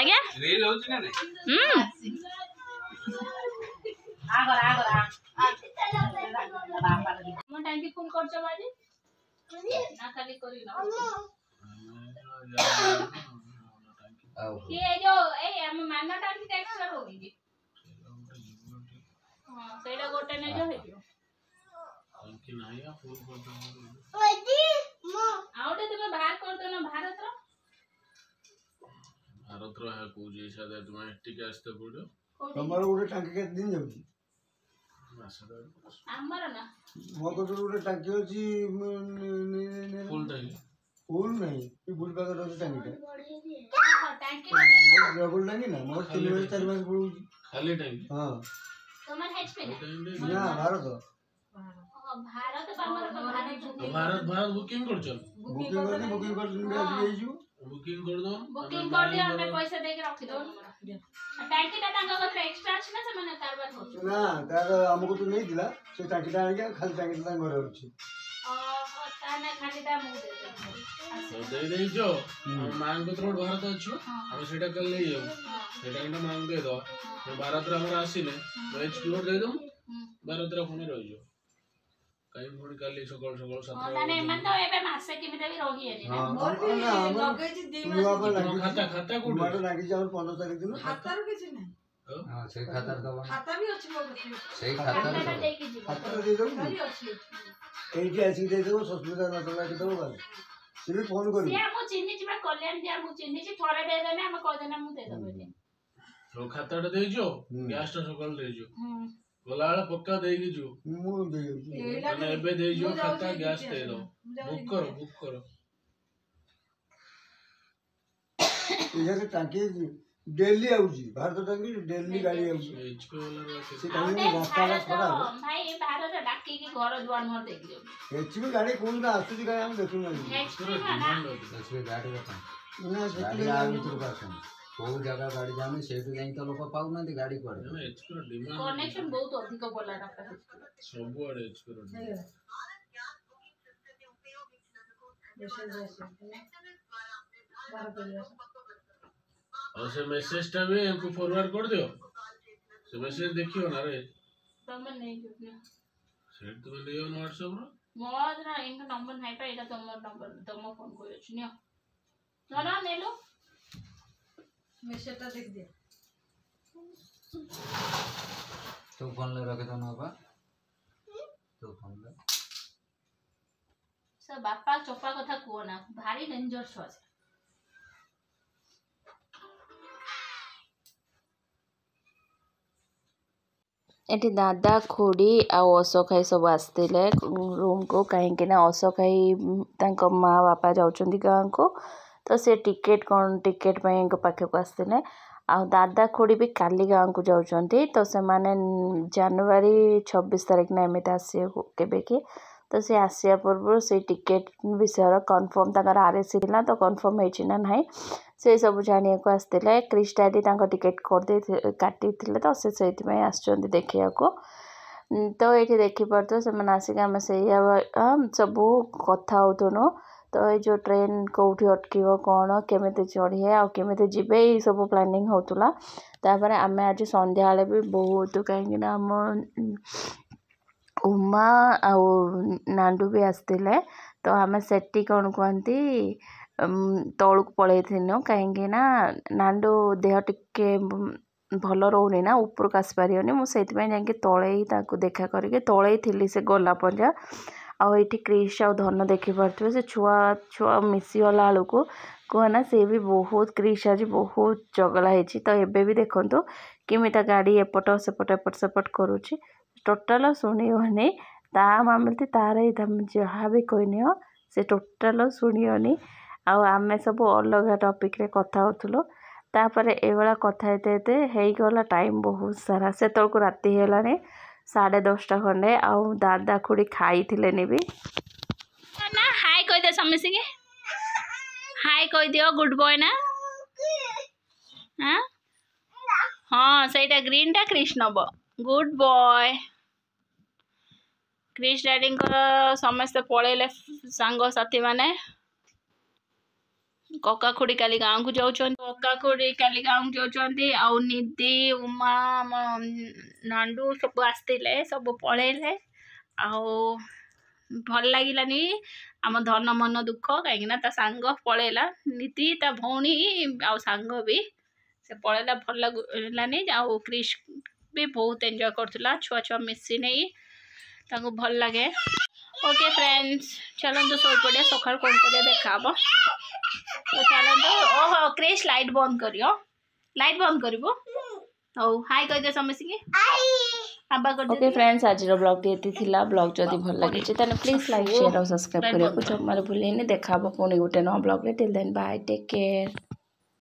आज्ञा रील होची ना नहीं मो टाइम फुल करछ बाजी ना खाली करी ना ये जो ए हम मानना टाइम टेक्स्ट करोगी जी हां सेटा गोटे ने जो हेतियो कि नहीं या फुल कर दो ओजी मो आउटे तुम बाहर कर दो ना भारत रो है को जैसा दे तुम टिके आस्ते पड़ो तमरो गोटे टांकी के दिन जाउची हमर ना मो को गोटे टांकी होची फुल नहीं ये फुल पैकेट होची टांकी टैंकी डबल टांकी ना मोर 3 मास 4 मास पड़ुची खाली टांकी हां तुमन एचपी ना भारत भारत बुकिंग कर चल बुकिंग कर दे बुकिंग कर दो बुकिंग कर दियो हमें पैसा दे के रखी दो टैंकी ता तांगा को एक्स्ट्रा अछि ना से माने कारबार हो ना तार हमको तो नहीं दिला से टांकी ता आके खाली टांकी ता घर होची ताने खाली ता मु दे जो मांग को रोड भारत अछि हम सेटा कर ले जाऊ सेटा के मांग दे दो भारत रे हमर आसीले तो एचपी कोड दे दो भारत रे फोन रहि जो कई फोन काली सकाळ सकाळ 7 ताने मन तो एबे मासे किमिते भी रही है ना मोर भी लगे छी 2 मास खाता कोड मारो लागी जाऊ 15 तारीख दिन खाता रो किछ नहीं हां से खाता दबा खाता भी अछि मोर सही खाता दे के जीव खाता दे दो खाली अछि एठी आसी दे दो सस्मिता न तो लागी दो बाल से भी फोन करी से हम चिन्नी चिबा कल्याण दिया हम चिन्नी ची थोड़े दे देने हम कह देना मु दे दबे तो खाता दे जो गैस टा सकाळ दे जो बोलाळ पक्का दे की जो मु दे माने एबे दे जो खाता गैस दे दो बुक करो इधर टांकी डेली आउची भारत टांकी डेली गाड़ी आउची एचपी वाला से टांकी रास्ता ला खड़ा हो भाई भारत डाकी की घर द्वार मोर देख लियो एचपी गाड़ी कोन ना आसुची गाड़ी हम देखु ना एचपी ना एचपी गाड़ी का ना गाड़ी आ भीतर का को जगह गाड़ी जाने सेठु जाई तो लोक पाउ ना गाड़ी पड़े ना एचपी रो डिमांड कनेक्शन बहुत अधिक बोला रखा है सब आड़े एचपी रो और से मैसेज टा भी हमको फॉरवर्ड कर दियो से मैसेज देखियो ना रे तुम नहीं जुटना सेट तो लियो ना व्हाट्सएप रो मोर ना इनका नंबर नहीं पे एटा तुम नंबर तुम फोन कोइ अछि नियो ना ले लो मैसेज ता देख दे तो फोन ले रखे तो ना बा तो फोन ले सब बापा चोपा कथा को ना भारी डेंजर छ एठी दादा खोड़ी आ अशोक भाई सब आसते रूम को कहीं अशोक भाई तांको माँ बापा जाउछंदी गाँव को तो से टिकेट कौन टिकेट पाखे को आसते आ दादा खोड़ी भी काली गाँव को जाउछंदी तो से माने जनवरी 26 तारीख ना एमिति आसे केबे की तो से आसिया पूर्व से टिकेट विषय कन्फर्म तक आरएसी थिला तो कन्फर्म होइछि ना नाही से सब जानिया को आसते क्रिस्टाली तांको टिकेट कर दे काटी थिले तो से सेति में आछंदी देखिया को तो ये देखि परतो से मन आसिक हम से सब कथा होतनो तो ये जो ट्रेन कोठी अटकीबो कोन केमिते चढ़िए आ केमिते जिबे ई सब प्लानिंग होतुला तापर आमे आज संध्या वाले भी बहुत कहीं ना हम उमा आ नांडू भी आसते तो आम सेठी कौन कहती तौक पलि कहीं नांडू देह टिके भल रोनी ना उपरक आसी पारे मुझे जाकि तले देखा करके तले थी से गला पंजा आईटी क्रिश आ धन देखिपे से छुआ छुआ मिसीगला बेलू कहना सी भी बहुत क्रिश आज बहुत चगला है तो एबे भी देखो किमिता गाड़ी एपट सेपट करुच्ची टोटाल शुणनी ता मामलती तार जहाँ भी कहनी से टोटाल शुणनी आम सब अलग टॉपिक रे कथा होतुलो तापर एवेला कथा हेते गला टाइम बहुत सारा से तक राति हेलानी 10:30 खंडे आउ दादा खुड़ी खाई थिले भी ना हाय कह दे समझ के हाय कह दियो गुड बॉय ना हाँ सहीटा ग्रीन टा Krishna good boy Krish daddy समस्ते पलैले सांग साथी माने कका खुड़ी काली गाँव को जाऊँ कका खुड़ी काली गाँव जाऊँ आउ निधि उमा नांडू सब आसते सब पलैले आउ भल लगिलानी आम धन मन दुख कहीं सांग पलैला नीति ता भौणी आउ सांग भी से पलैला भल लगलानी आउ क्रिश भी बहुत एंजॉय करथुला छुआ छुआ मिसी नहीं ताको भल लगे। ओके फ्रेंड्स चलते सो पड़े सकाल कौन कर देखा तो चलते ओहो क्रिश लाइट बंद करियो लाइट बंद करिवो ओ हाय कह दे समझी ओके फ्रेंड्स आज ब्लॉग ये थिला ब्लॉग जदि भल लगे ताने प्लीज लाइक शेयर और सब्सक्राइब करियो जमारे भूलेनी देखा पुणी गोटे नवा blog till then bye take care.